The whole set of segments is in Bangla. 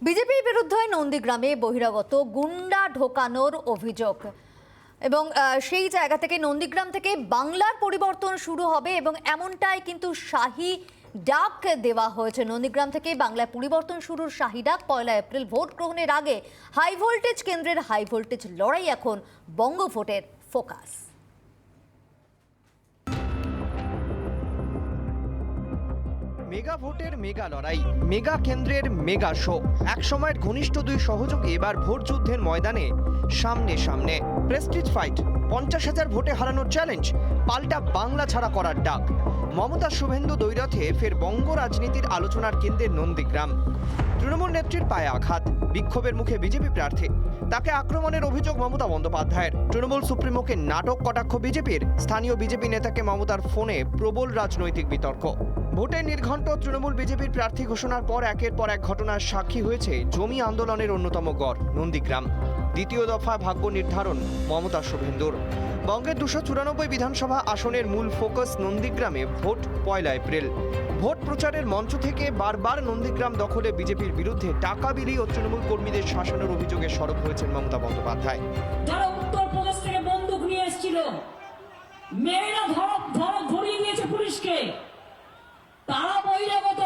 বিজেপির বিরুদ্ধে নন্দীগ্রামে বহিরাগত গুন্ডা ঢোকানোর অভিযোগ এবং সেই জায়গা থেকে নন্দীগ্রাম থেকে বাংলার পরিবর্তন শুরু হবে এবং এমনটাই কিন্তু শাহী ডাক দেওয়া হয়েছে। নন্দীগ্রাম থেকে বাংলায় পরিবর্তন শুরুর শাহী ডাক। 1 এপ্রিল ভোট গ্রহণের আগে হাই ভোল্টেজ কেন্দ্রের হাই ভোল্টেজ লড়াই এখন বঙ্গভোটের ফোকাস। মেগা ভোটের মেগা লড়াই, মেগা কেন্দ্রের মেগা শো। একসময়ের ঘনিষ্ঠ দুই সহযোগী এবার ভোট যুদ্ধের ময়দানে সামনে সামনে। প্রেস্টিজ ফাইট, 50,000 ভোটে হারানোর চ্যালেঞ্জ, পাল্টা বাংলা ছাড়া করার ডাক। মমতা শুভেন্দু দ্বৈরথে ফের বঙ্গ রাজনীতির আলোচনার কেন্দ্রে নন্দীগ্রাম। তৃণমূল নেত্রীর পায়ে আঘাত, বিক্ষোভের মুখে বিজেপি প্রার্থী, তাকে আক্রমণের অভিযোগ মমতা বন্দ্যোপাধ্যায়ের। তৃণমূল সুপ্রিমোকে নাটক কটাক্ষ বিজেপির, স্থানীয় বিজেপি নেতাকে মমতার ফোনে প্রবল রাজনৈতিক বিতর্ক। ভোটের নির্ঘণ্ট তৃণমূল বিজেপির প্রার্থী ঘোষণার পর একের পর এক ঘটনার সাক্ষী হয়েছে জমি আন্দোলনের অন্যতম গড় নন্দীগ্রাম। দ্বিতীয় দফা ভাগ্য নির্ধারণ মমতা শুভেন্দুর। বঙ্গের 294 বিধানসভা আসনের মূল ফোকাস নন্দীগ্রামে ভোট 1 এপ্রিল। ভোট প্রচারের মঞ্চ থেকে বারবার নন্দীগ্রাম দখলে বিজেপির বিরুদ্ধে টাকা বিলি ও তৃণমূল কর্মীদের শাসনের অভিযোগে সরব হয়েছেন মমতা বন্দ্যোপাধ্যায়। যারা উত্তরপ্রদেশ থেকে বন্দুক নিয়ে এসেছিল, মেয়েরা ধরিয়ে দিয়েছে পুলিশকে, তারা বহিরাগত।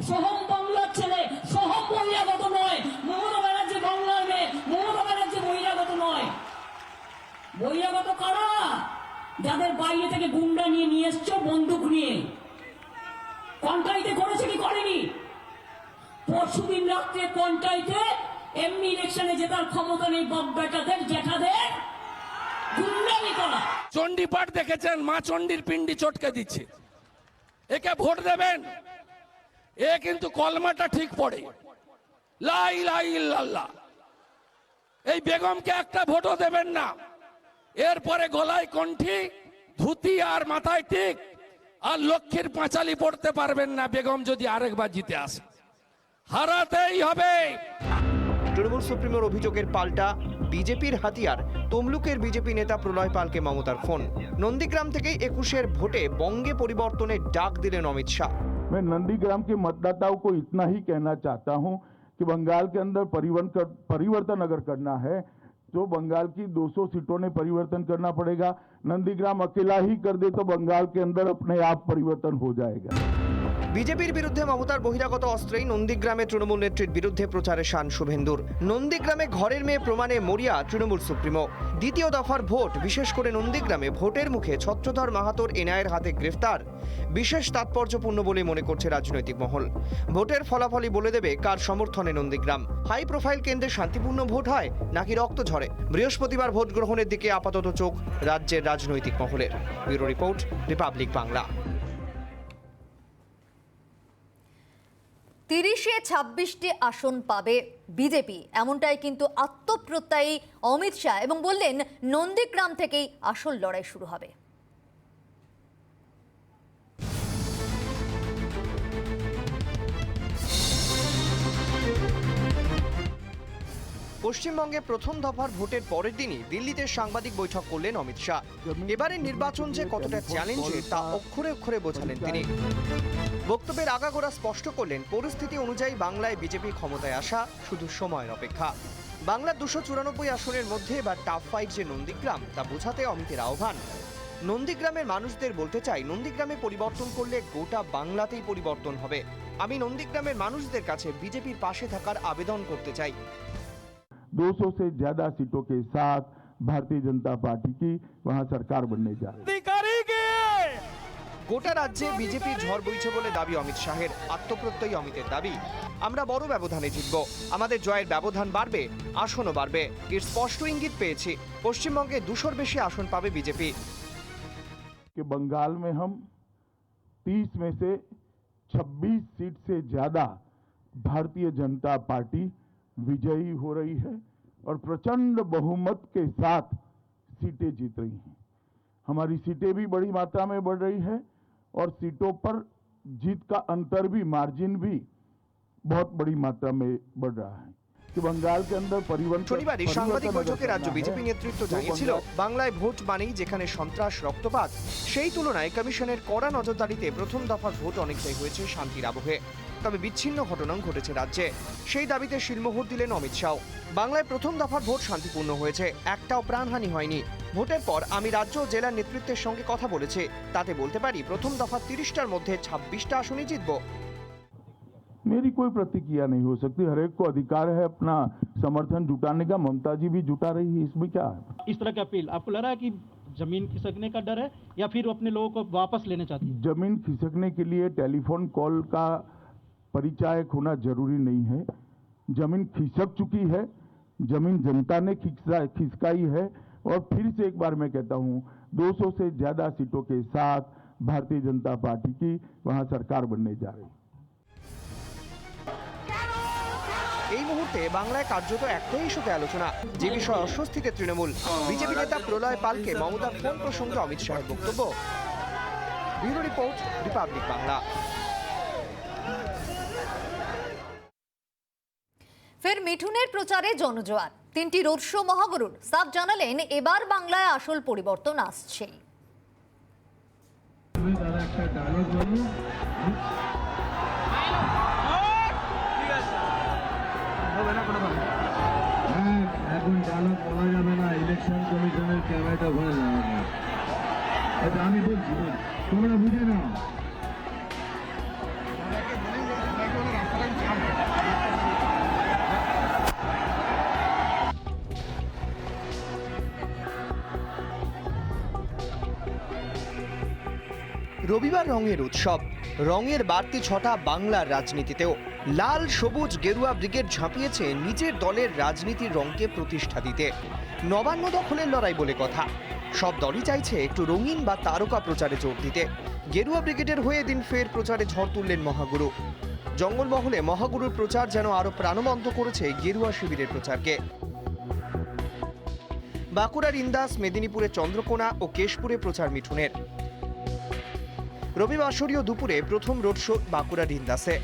সোহম বাংলার ছেলে, সোহম বহিরাগত নয়। মমতা ব্যানার্জি বাংলার মেয়ে, মমতা ব্যানার্জি বহিরাগত নয়। বহিরাগত কারা? যাদের বাইরে থেকে গুন্ডা নিয়ে এসছো বন্দুক নিয়ে। কন্টাইতে করেছে কি করেনি? পরশুদিন রাত্রে কন্টাইতে এমনি ইলেকশনে জেতার ক্ষমতা নেই বাপ বেটাদের, জ্যাঠাদের গুন্ডামি করা। চণ্ডীপাঠ দেখেছেন, মা চণ্ডীর পিণ্ডি চটকে দিচ্ছে। একে ভোট দেবেন, এ কিন্তু কলমাটা ঠিক পড়ে, লা ইলাহা ইল্লাল্লাহ। এই বেগমকে একটা ভোটও দেবেন না। এরপরে গলায় কণ্ঠি, ধুতি আর মাথায় টিক আর লক্ষ্মীর পাঁচালি পড়তে পারবেন না বেগম যদি আরেকবার জিতে আসে। হারাতেই হবে। তৃণমূল সুপ্রিমোর অভিযোগের পাল্টা বিজেপির হাতিয়ার তমলুকের বিজেপি নেতা প্রলয় পালকে মমতার ফোন। নন্দীগ্রাম থেকে 21-এর ভোটে বঙ্গে পরিবর্তনের ডাক দিলেন অমিত শাহ। मैं नंदीग्राम के मतदाताओं को इतना ही कहना चाहता हूं कि बंगाल के अंदर परिवर्तन अगर करना है तो बंगाल की 200 सीटों ने परिवर्तन करना पड़ेगा। नंदीग्राम अकेला ही कर दे तो बंगाल के अंदर अपने आप परिवर्तन हो जाएगा। বিজেপির বিরুদ্ধে মমতার বহিরাগত অস্ত্রেই নন্দীগ্রামে তৃণমূল নেত্রীর বিরুদ্ধে প্রচারে শান শুভেন্দুর। নন্দীগ্রামে ঘরের মেয়ে প্রমাণে মরিয়া তৃণমূল সুপ্রিমো। দ্বিতীয় দফার ভোট, বিশেষ করে নন্দীগ্রামে ভোটের মুখে ছত্রধর মাহাতোর এনআইয়ের হাতে গ্রেফতার বিশেষ তাৎপর্যপূর্ণ বলে মনে করছে রাজনৈতিক মহল। ভোটের ফলাফলই বলে দেবে কার সমর্থনে নন্দীগ্রাম। হাই প্রোফাইল কেন্দ্রে শান্তিপূর্ণ ভোট হয় নাকি রক্ত ঝরে? বৃহস্পতিবার ভোট গ্রহণের দিকে আপাতত চোখ রাজ্যের রাজনৈতিক মহলের। Bureau report, Republic Bangla. 30-26টি আসন পাবে বিজেপি, এমনটাই কিন্তু আত্মপ্রত্যয়ী অমিত শাহ এবং বললেন নন্দীগ্রাম থেকেই আসল লড়াই শুরু হবে। পশ্চিমবঙ্গে প্রথম দফার ভোটের পরের দিনই দিল্লিতে সাংবাদিক বৈঠক করলেন অমিত শাহ। এবারের নির্বাচন যে কতটা চ্যালেঞ্জের তা অক্ষরে অক্ষরে বোঝালেন তিনি। বক্তব্যের আগাগোড়া স্পষ্ট করলেন, পরিস্থিতি অনুযায়ী বাংলায় বিজেপি ক্ষমতায় আসা শুধু সময়ের অপেক্ষা। বাংলার 294 আসনের মধ্যে এবার টাফ ফাইট যে নন্দীগ্রাম, তা বোঝাতে অমিতের আহ্বান। নন্দীগ্রামের মানুষদের বলতে চাই, নন্দীগ্রামে পরিবর্তন করলে গোটা বাংলাতেই পরিবর্তন হবে। আমি নন্দীগ্রামের মানুষদের কাছে বিজেপির পাশে থাকার আবেদন করতে চাই। 200 से ज्यादा सीटों के साथ भारतीय जनता पार्टी की वहां सरकार बनने जा रही है। গোটা রাজ্যে বিজেপির ঝড় বইছে বলে দাবি অমিত শাহের। আত্মপ্রত্যয়ী অমিতের দাবি, আমরা বড় ব্যবধানে জিতব, আমাদের জয়ের ব্যবধান বাড়বে, আসনও বাড়বে। এর স্পষ্ট ইঙ্গিত পেয়েছি। পশ্চিমবঙ্গে 200-র বেশি আসন পাবে বিজেপি। कि बंगाल में हम 30 में से 26 सीट से ज्यादा भारतीय जनता पार्टी विजयी हो रही है और प्रचंड बहुमत के साथ सीटें जीत रही हैं। हमारी सीटें भी बड़ी मात्रा में बढ़ रही है और सीटों पर जीत का अंतर भी, मार्जिन भी बहुत बड़ी मात्रा में बढ़ रहा है कि बंगाल के अंदर শনিবারই সাংবাদিক বৈঠকে রাজ্য বিজেপি নেতৃত্ব জানিয়েছিল, বাংলায় ভোট মানেই যেখানে সন্ত্রাস, রক্তপাত, সেই তুলনায় কমিশনের কড়া নজরদারিতে প্রথম দফার ভোট অনেকটাই হয়েছে শান্তির আবহে। তবে বিচ্ছিন্ন ঘটনাও ঘটেছে রাজ্যে। সেই দাবিতে শিলমোহর দিলেন অমিত শাহ। বাংলায় প্রথম দফার ভোট শান্তিপূর্ণ হয়েছে, একটাও প্রাণহানি হয়নি। ভোটের পর আমি রাজ্য ও জেলার নেতৃত্বের সঙ্গে কথা বলেছি, তাতে বলতে পারি প্রথম দফা 30টার মধ্যে 26টা আসনই জিতব। मेरी कोई प्रतिक्रिया नहीं हो सकती। हर एक को अधिकार है अपना समर्थन जुटाने का। ममता जी भी जुटा रही है, इसमें क्या है? इस तरह की अपील आपको लग रहा है कि जमीन खिसकने का डर है या फिर अपने लोगों को वापस लेना चाहती है? जमीन खिसकने के लिए टेलीफोन कॉल का परिचायक होना जरूरी नहीं है। जमीन खिसक चुकी है, जमीन जनता ने खिसकाई है। और फिर से एक बार मैं कहता हूं, 200 से ज्यादा सीटों के साथ भारतीय जनता पार्टी की वहां सरकार बनने जा रही है। এই মুহূর্তে বাংলায় কার্যত একটাই ইস্যুতে আলোচনা, যে বিষয়ে অস্বস্তিতে তৃণমূল। বিজেপি নেতা প্রলয় পালকে মমতার ফোন প্রসঙ্গে অমিত শাহের বক্তব্য। Bureau report, Republic Bangla. ফের মিঠুনের প্রচারে জনজোয়ার। 3টি রোড শো মহাগুরুর। সাফ জানালেন এবার বাংলায় আসল পরিবর্তন আসছে। এখন ডায়লগ বলা যাবে না, ইলেকশন কমিশনের ক্যামেরাটা ওখানে লাগানো। এটা আমি বলছি, তোমরা বুঝে নাও। রবিবার রঙের উৎসব, রঙের বাড়তি ছটা বাংলার রাজনীতিতেও। লাল সবুজ গেরুয়া ব্রিগেড ঝাঁপিয়েছে নিজের দলের রাজনীতির রঙকে প্রতিষ্ঠা দিতে। নবান্ন দখলের লড়াই বলে কথা। সব দলই চাইছে একটু রঙিন বা তারকা প্রচারে জোর দিতে। গেরুয়া ব্রিগেডের হয়ে এদিন ফের প্রচারে ঝড় তুললেন মহাগুরু। জঙ্গলমহলে মহাগুরুর প্রচার যেন আরো প্রাণবন্ত করেছে গেরুয়া শিবিরের প্রচারকে। বাঁকুড়ার ইন্দাস, মেদিনীপুরে চন্দ্রকোনা ও কেশপুরে প্রচার মিঠুনের। রবিবাসরীয় দুপুরে প্রথম রোড শো বাঁকুড়ার ইন্দাসে।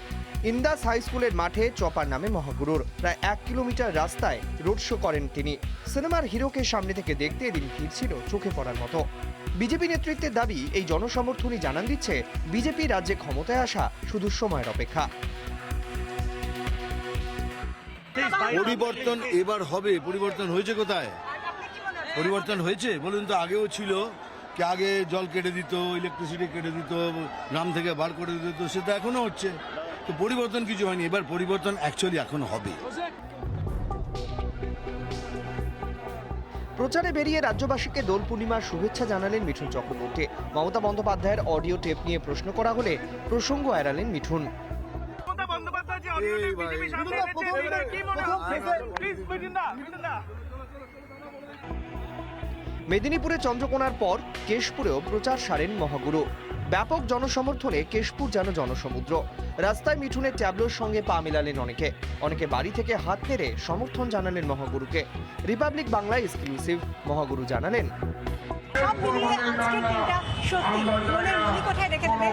ইন্দাস হাই স্কুলের মাঠে চপার নামে মহাগুরুর প্রায় 1 কিলোমিটার রাস্তায় রোড শো করেন তিনি। সিনেমার হিরোকে সামনে থেকে দেখতে এদিন ভিড় ছিল চোখে পড়ার মতো। বিজেপি নেতৃত্বের দাবি, এই জনসমর্থনই জানান দিচ্ছে বিজেপি রাজ্যে ক্ষমতায় আসা শুধু সময়ের অপেক্ষা। পরিবর্তন এবার হবে। পরিবর্তন হয়েছে কোথায়? পরিবর্তন হয়েছে বলুন তো? আগেও ছিল কি? আগে জল কেটে দিত, ইলেকট্রিসিটি কেটে দিত, গ্রাম থেকে বার করে দিত, সেটা এখনো হচ্ছে। তো পরিবর্তন কিছু হয়নি। এবার পরিবর্তন অ্যাকচুয়ালি এখন হবে। প্রচারে বেরিয়ে রাজ্যবাসীকে দোল পূর্ণিমার শুভেচ্ছা জানালেন মিঠুন চক্রবর্তী। মমতা বন্দ্যোপাধ্যায়ের অডিও টেপ নিয়ে প্রশ্ন করা হলে প্রসঙ্গ এড়ালেন মিঠুন। মেদিনীপুরে চন্দ্রকোনার পর কেশপুরেও প্রচার সারেন মহাগুরু। ব্যাপক জনসমর্থনে কেশপুর যেন জনসমুদ্র। রাস্তায় মিঠুনের ট্যাবলোর সঙ্গে পা মেলালেন অনেকে বাড়ি থেকে হাত নেড়ে সমর্থন জানালেন মহাগুরুকে। Republic Bangla exclusive. মহাগুরু জানালেন, সব মিলিয়ে আজকের দিনটা সত্যি মনের মণিকোঠায় রেখে দেবে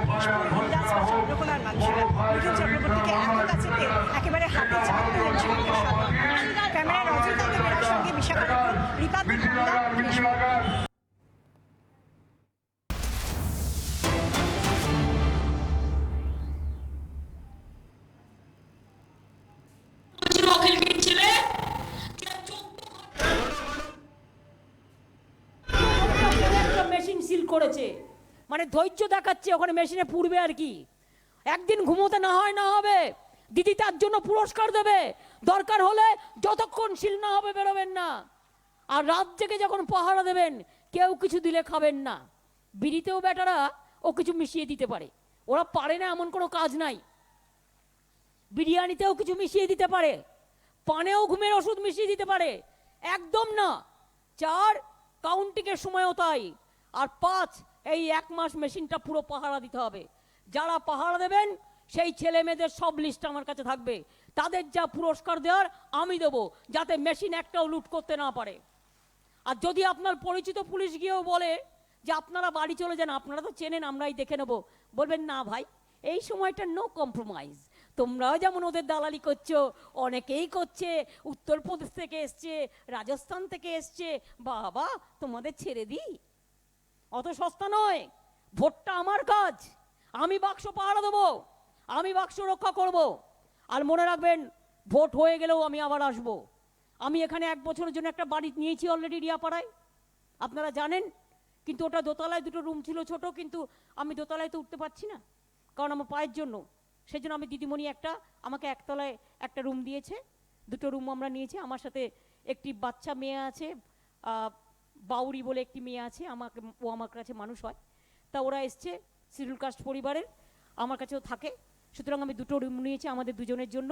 চন্দ্রকোনার মানুষেরা। মিঠুন চক্রবর্তীকে এত কাছে পেয়ে একেবারে হাতে চাপ দিলেন সেখানকার সবাই। ক্যামেরায় রজনীকান্তের সঙ্গে বিশাখা রাখুন, রিপাবলিক বাংলা। মেশিন সিল করেছে, মানে ধৈর্য দেখাচ্ছে, ওখানে মেশিনে পুড়বে আর কি। একদিন ঘুমোতে না হয় না হবে, দিদি তার জন্য পুরস্কার দেবে। দরকার হলে যতক্ষণ সিল না হবে বেরোবেন না। আর রাত জেগে যখন পাহারা দেবেন, কেউ কিছু দিলে খাবেন না। বিড়িতেও বেটারা ও কিছু মিশিয়ে দিতে পারে, ওরা পারে না এমন কোনো কাজ নাই। বিরিয়ানিতেও কিছু মিশিয়ে দিতে পারে, পানেও ঘুমের ওষুধ মিশিয়ে দিতে পারে। একদম না। 4 কাউন্টিংয়ের সময়ও তাই। আর 5 এই 1 মাস মেশিনটা পুরো পাহারা দিতে হবে। যারা পাহারা দেবেন সেই ছেলে মেয়েদের সব লিস্ট আমার কাছে থাকবে। তাদের যা পুরস্কার দেওয়ার আমি দেবো, যাতে মেশিন একটাও লুট করতে না পারে। আর যদি আপনার পরিচিত পুলিশ গিয়েও বলে যে আপনারা বাড়ি চলে যান, আপনারা তো চেনেন, আমরাই দেখে নেবো, বলবেন না ভাই, এই সময়টা নো কম্প্রোমাইজ। তোমরাও যেমন ওদের দালালি করছো, অনেকেই করছে, উত্তরপ্রদেশ থেকে এসছে, রাজস্থান থেকে এসছে, বাবা তোমাদের ছেড়ে দিই। অত সস্তা নয়। ভোটটা আমার কাজ, আমি বাক্স পাহারা দেবো। আমি বাক্স রক্ষা করব। আর মনে রাখবেন, ভোট হয়ে গেলেও আমি আবার আসব। আমি এখানে 1 বছরের জন্য একটা বাড়ি নিয়েছি অলরেডি রিয়াপাড়ায়, আপনারা জানেন। কিন্তু ওটা দোতলায়, 2টো রুম ছিল ছোট, কিন্তু আমি দোতলায় তো উঠতে পারছি না, কারণ আমার পায়ের জন্য। সেই জন্য আমি দিদিমণি আমাকে 1 তলায় একটা রুম দিয়েছে, 2টো রুম আমরা নিয়েছি। আমার সাথে একটি বাচ্চা মেয়ে আছে, বাউরি বলে একটি মেয়ে আছে, ও আমার কাছে মানুষ হয়। তা ওরা এসছে শিডিউল কাস্ট পরিবারের, আমার কাছেও থাকে। সুতরাং আমি 2টো রুম নিয়েছি আমাদের দুজনের জন্য।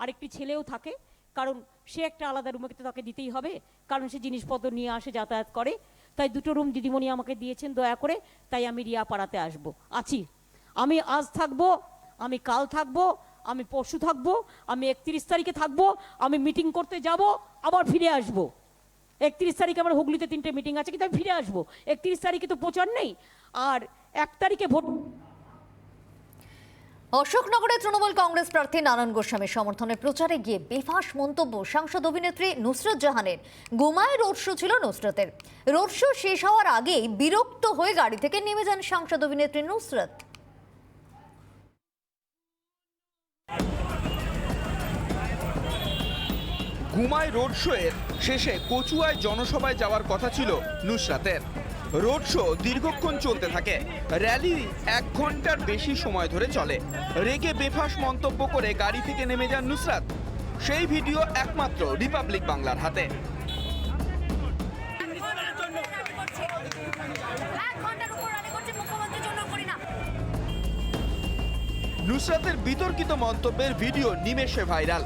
আরেকটি ছেলেও থাকে, কারণ সে একটা আলাদা রুমে তো তাকে দিতেই হবে, কারণ সে জিনিসপত্র নিয়ে আসে, যাতায়াত করে। তাই 2টো রুম দিদিমণি আমাকে দিয়েছেন দয়া করে। তাই আমি রিয়াপাড়াতে আছি। আমি আজ থাকবো, আমি কাল থাকবো, আমি পরশু থাকবো, আমি 31 তারিখে থাকবো। আমি মিটিং করতে যাব, আবার ফিরে আসবো। 31 তারিখে আমার হুগলিতে 3টে মিটিং আছে, কিন্তু আমি ফিরে আসবো। 31 তারিখে তো প্রচার নেই, আর 1 তারিখে ভোট। অশোকনগরে তৃণমূল কংগ্রেস প্রার্থী নারায়ণ গোস্বামীর সমর্থনে প্রচারে গিয়ে বেফাঁস মন্তব্য সাংসদ অভিনেত্রী নুসরত জাহানের। গোমায় রোড শো ছিল নুসরতের। রোড শো শেষ হওয়ার আগেই বিরক্ত হয়ে গাড়ি থেকে নেমে যান সাংসদ অভিনেত্রী নুসরত। ঘুমায় রোড শো এর শেষে কচুয়ায় জনসভায় যাওয়ার কথা ছিল নুসরাতের। রোড শো দীর্ঘক্ষণ চলতে থাকে, র্যালি 1 ঘন্টার বেশি সময় ধরে চলে। রেগে বেফাঁস মন্তব্য করে গাড়ি থেকে নেমে যান নুসরাত। সেই ভিডিও একমাত্র রিপাবলিক বাংলার হাতে। নুসরাতের বিতর্কিত মন্তব্যের ভিডিও নিমেষে ভাইরাল।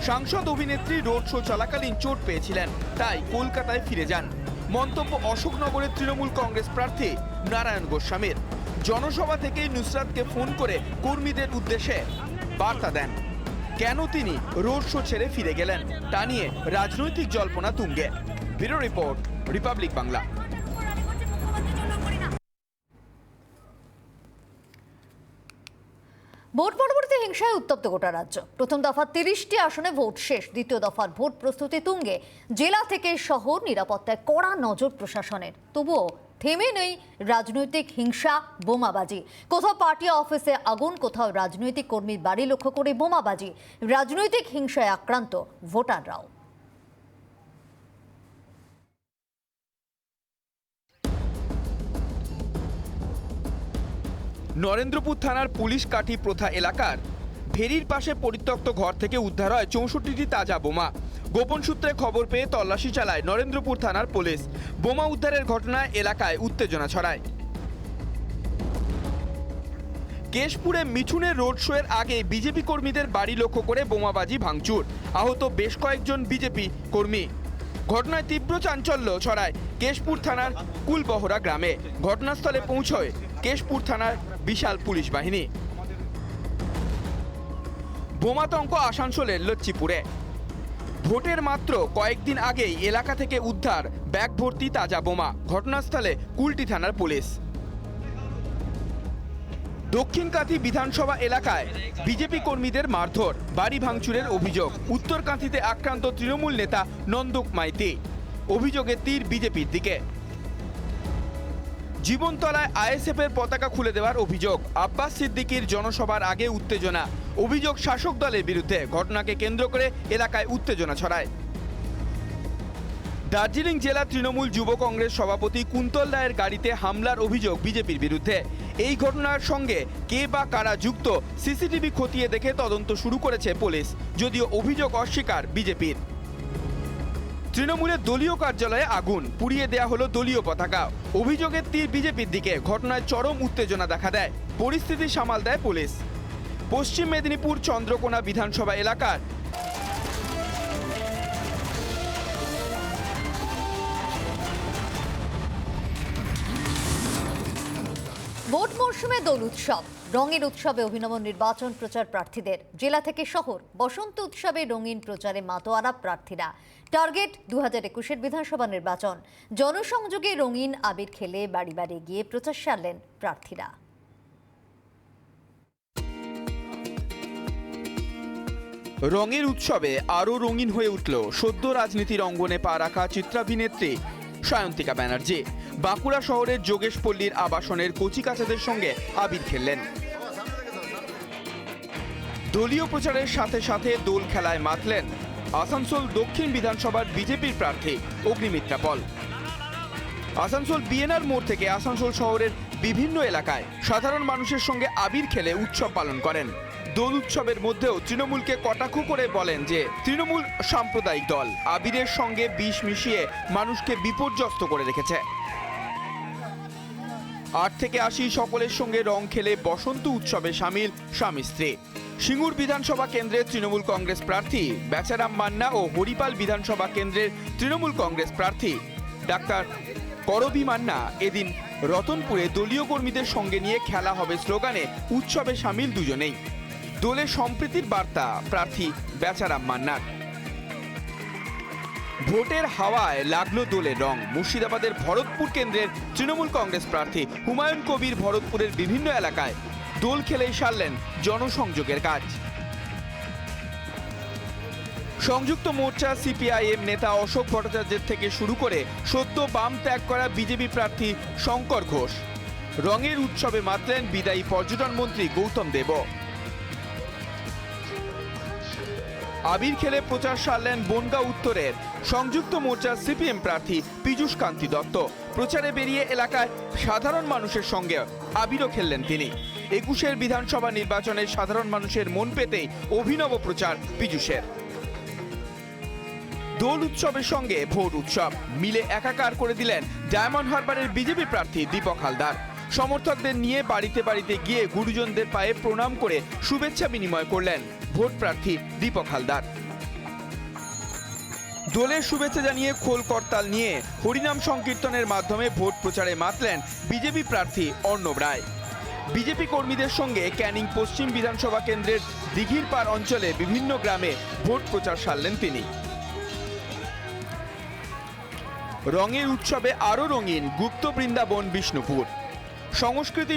সাংসদ অভিনেত্রী রোড শো চলাকালীন চোট পেয়েছিলেন, তাই কলকাতায় ফিরে যান। মন্তব্য অশোকনগরের তৃণমূল কংগ্রেস প্রার্থী নারায়ণ গোস্বামীর। জনসভা থেকেই নুসরাতকে ফোন করে কর্মীদের উদ্দেশ্যে বার্তা দেন। কেন তিনি রোড শো ছেড়ে ফিরে গেলেন তা নিয়ে রাজনৈতিক জল্পনা তুঙ্গে। Bureau report, Republic Bangla. Vote পরবর্তী হিংসায় উত্তপ্ত গোটা রাজ্য। প্রথম দফা 30টি আসনে ভোট শেষ, দ্বিতীয় দফার ভোট প্রস্তুতি তুঙ্গে। জেলা থেকে শহর নিরাপত্তায় কড়া নজর প্রশাসনের। তবুও থেমে নেই রাজনৈতিক হিংসা, বোমাবাজি। কোথাও পার্টি অফিসে আগুন, কোথাও রাজনৈতিক কর্মীর বাড়ি লক্ষ্য করে বোমাবাজি। রাজনৈতিক হিংসায় আক্রান্ত ভোটাররাও। নরেন্দ্রপুর থানার পুলিশ কাঠি প্রথা এলাকার ভেরির পাশে পরিত্যক্ত ঘর থেকে উদ্ধার হয় 64টি তাজা বোমা। গোপন সূত্রে খবর পেয়ে তল্লাশি চালায় নরেন্দ্রপুর থানার পুলিশ। বোমা উদ্ধারের ঘটনায় এলাকায় উত্তেজনা ছড়ায়। কেশপুরে মিঠুনের রোড শো এর আগে বিজেপি কর্মীদের বাড়ি লক্ষ্য করে বোমাবাজি ভাঙচুর, আহত বেশ কয়েকজন বিজেপি কর্মী। ঘটনায় তীব্র চাঞ্চল্য ছড়ায় কেশপুর থানার কুলবহরা গ্রামে। ঘটনাস্থলে পৌঁছয় কেশপুর থানার বিশাল পুলিশ বাহিনী। বোমাতঙ্ক আসানসোলের লচ্ছিপুরে। ভোটের মাত্র কয়েকদিন আগেই এলাকা থেকে উদ্ধার ব্যাগ ভর্তি তাজা বোমা। ঘটনাস্থলে কুলটি থানার পুলিশ। দক্ষিণকাঁথি বিধানসভা এলাকায় বিজেপি কর্মীদের মারধর, বাড়ি ভাঙচুরের অভিযোগ। উত্তরকাঁথিতে আক্রান্ত তৃণমূল নেতা নন্দক মাইতি। অভিযোগে তীর বিজেপির দিকে। জীবনতলায় আইএসএফ এর পতাকা খুলে দেওয়ার অভিযোগ। আব্বাস সিদ্দিকীর জনসভার আগে উত্তেজনা। অভিযোগ শাসক দলের বিরুদ্ধে। ঘটনাকে কেন্দ্র করে এলাকায় উত্তেজনা ছড়ায়। দার্জিলিং জেলা তৃণমূল যুব কংগ্রেস সভাপতি কুন্তল রায়ের গাড়িতে হামলার অভিযোগ বিজেপির বিরুদ্ধে। এই ঘটনার সঙ্গে কে বা কারা যুক্ত সিসিটিভি খতিয়ে দেখে তদন্ত শুরু করেছে পুলিশ, যদিও অভিযোগ অস্বীকার বিজেপির। তৃণমূলের দলীয় কার্যালয়ে আগুন, পুড়িয়ে দেয়া হলো দলীয় পতাকা। অভিযোগের তীর বিজেপির দিকে। ঘটনায় চরম উত্তেজনা দেখা দেয়। পরিস্থিতি সামাল দেয় পুলিশ। পশ্চিম মেদিনীপুর চন্দ্রকোনা বিধানসভা এলাকার ভোট মরশুমে দোল উৎসব, রঙের উৎসবে অভিনব নির্বাচন প্রচার প্রার্থীদের। জেলা থেকে শহর বসন্ত উৎসবে রঙিন প্রচারে মাতোয়ারা প্রার্থীরা। টার্গেট 2021-এর বিধানসভা নির্বাচন। জনসংযোগে রঙিন আবির খেলে বাড়ি বাড়ি গিয়ে প্রচার সারলেন প্রার্থীরা। রঙের উৎসবে আরও রঙিন হয়ে উঠল সদ্য রাজনীতির অঙ্গনে পা রাখা চিত্রাভিনেত্রী সায়ন্তিকা ব্যানার্জি। বাঁকুড়া শহরের যোগেশপল্লীর আবাসনের কচিকাচাদের সঙ্গে আবির খেললেন। দলীয় প্রচারের সাথে সাথে দোল খেলায় মাতলেন আসানসোল দক্ষিণ বিধানসভার বিজেপির প্রার্থী অগ্নিমিত্রা পল। আসানসোল বিএনআর মোড় থেকে আসানসোল শহরের বিভিন্ন এলাকায় সাধারণ মানুষের সঙ্গে আবির খেলে উৎসব পালন করেন। দোল উৎসবের মধ্যেও তৃণমূলকে কটাক্ষ করে বলেন যে তৃণমূল সাম্প্রদায়িক দল, আবিরের সঙ্গে বিষ মিশিয়ে মানুষকে বিপর্যস্ত করে রেখেছে। 8 থেকে 80 সকলের সঙ্গে রং খেলে বসন্ত উৎসবে সামিল স্বামী স্ত্রী। সিঙ্গুর বিধানসভা কেন্দ্রের তৃণমূল কংগ্রেস প্রার্থী বেচারাম মান্না ও হরিপাল বিধানসভা কেন্দ্রের তৃণমূল কংগ্রেস প্রার্থী ডাক্তার করবী মান্না এদিন রতনপুরে দলীয় কর্মীদের সঙ্গে নিয়ে খেলা হবে স্লোগানে উৎসবে সামিল দুজনেই। দোলে সম্প্রীতির বার্তা প্রার্থী বেচারাম মান্নার। ভোটের হাওয়ায় লাগলো দোলের রং। মুর্শিদাবাদের ভরতপুর কেন্দ্রের তৃণমূল কংগ্রেস প্রার্থী হুমায়ুন কবির ভরতপুরের বিভিন্ন এলাকায় দোল খেলেই সারলেন জনসংযোগের কাজ। সংযুক্ত মোর্চা সিপিআইএম নেতা অশোক ভট্টাচার্যের থেকে শুরু করে সদ্য বাম ত্যাগ করা বিজেপি প্রার্থী শঙ্কর ঘোষ। রঙের উৎসবে মাতলেন বিদায়ী পর্যটন মন্ত্রী গৌতম দেব। আবির খেলে প্রচার সারলেন বনগাঁ উত্তরের সংযুক্ত মোর্চা সিপিএম প্রার্থী পীযূষ কান্তি দত্ত। প্রচারে বেরিয়ে এলাকায় সাধারণ মানুষের সঙ্গে আবিরও খেললেন তিনি। 21 বিধানসভা নির্বাচনে সাধারণ মানুষের মন পেতেই অভিনব প্রচার পীযূষের। দোল উৎসবের সঙ্গে ভোট উৎসব মিলে একাকার করে দিলেন ডায়মন্ড হারবারের বিজেপি প্রার্থী দীপক হালদার। সমর্থকদের নিয়ে বাড়িতে বাড়িতে গিয়ে গুরুজনদের পায়ে প্রণাম করে শুভেচ্ছা বিনিময় করলেন ভোট প্রার্থী দীপক হালদার। দোলের শুভেচ্ছা জানিয়ে খোল করতাল নিয়ে হরিনাম সংকীর্তনের মাধ্যমে ভোট প্রচারে মাতলেন বিজেপি প্রার্থী অর্ণব রায়। বিজেপি কর্মীদের সঙ্গে ক্যানিং পশ্চিম বিধানসভা কেন্দ্রের দিঘির পাড় অঞ্চলে বিভিন্ন গ্রামে ভোট প্রচার সারলেন তিনি। রঙের উৎসবে আরো রঙিন গুপ্ত বৃন্দাবন বিষ্ণুপুর। সংস্কৃতি